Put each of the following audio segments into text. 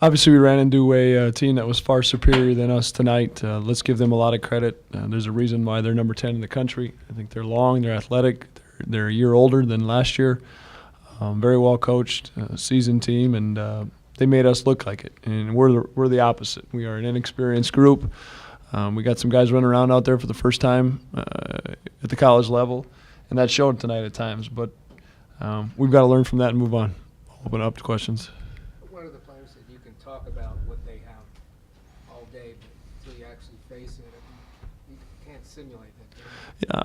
Obviously, we ran into a team that was far superior than us tonight. Let's give them a lot of credit. There's a reason why they're number 10 in the country. I think they're long, they're athletic, they're a year older than last year. Very well coached, seasoned team, and they made us look like it. And we're the opposite. We are an inexperienced group. We got some guys running around out there for the first time at the college level, and that showed tonight at times. But we've got to learn from that and move on. Open up to questions. One of the players said you can talk about what they have all day, but until you actually face it, you can't simulate that. Yeah,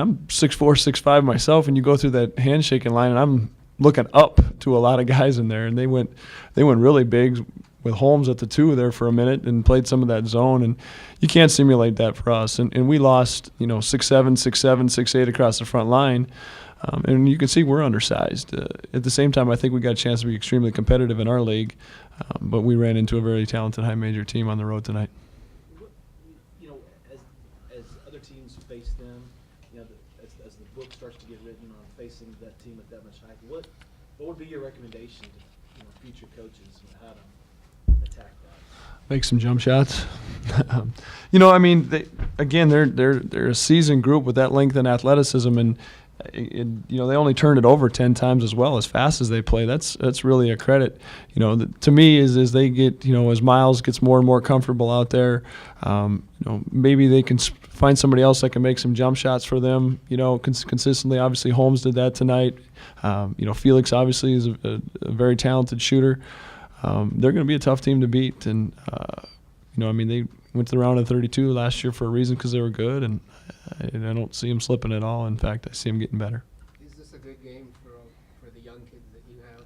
I'm 6'4", 6'5" myself, and you go through that handshaking line, and I'm looking up to a lot of guys in there, and they went really big with Holmes at the 2 there for a minute and played some of that zone, and you can't simulate that for us. And we lost, 6'7", 6'7", 6'8" across the front line. And you can see we're undersized. At the same time, I think we got a chance to be extremely competitive in our league, but we ran into a very talented high major team on the road tonight. As other teams face them, as the book starts to get written on facing that team at that much height, what would be your recommendation to future coaches on how to attack that? Make some jump shots. They're a seasoned group with that length and athleticism, and they only turned it over 10 times as well, as fast as they play. That's really a credit. To me is they get, as Miles gets more and more comfortable out there, maybe they can find somebody else that can make some jump shots for them, consistently. Obviously, Holmes did that tonight. Felix obviously is a very talented shooter. They're going to be a tough team to beat, and they went to the round of 32 last year for a reason, because they were good, and I don't see them slipping at all. In fact, I see them getting better. Is this a good game for the young kids that you have?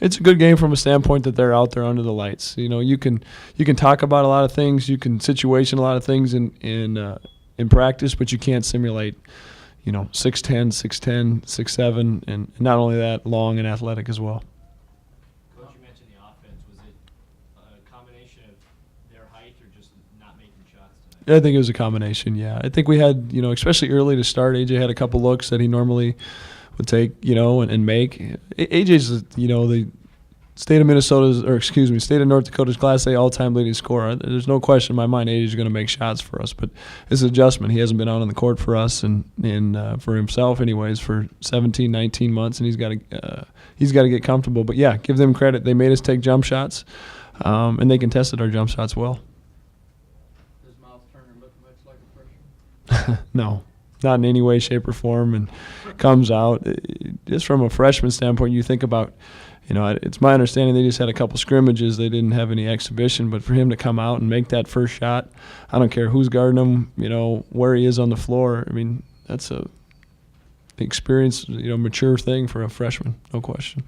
It's a good game from a standpoint that they're out there under the lights. You can talk about a lot of things, you can situation a lot of things in practice, but you can't simulate 6'10", 6'10", 6'7", and not only that, long and athletic as well. Coach, you mentioned the offense. Was it a combination of their height or just not making shots tonight? I think it was a combination, yeah. I think we had, especially early to start, AJ had a couple looks that he normally would take, and make. AJ's, the state of North Dakota's Class A all-time leading scorer. There's no question in my mind AJ's going to make shots for us, but it's an adjustment. He hasn't been out on the court for us and for himself anyways for 17, 19 months, and he's got to get comfortable. But yeah, give them credit. They made us take jump shots, and they contested our jump shots well. Does Miles Turner look much like a freshman? No, not in any way, shape, or form, and comes out. Just from a freshman standpoint, you think about, it's my understanding they just had a couple scrimmages. They didn't have any exhibition, but for him to come out and make that first shot, I don't care who's guarding him, where he is on the floor. I mean, that's a experienced, mature thing for a freshman, no question.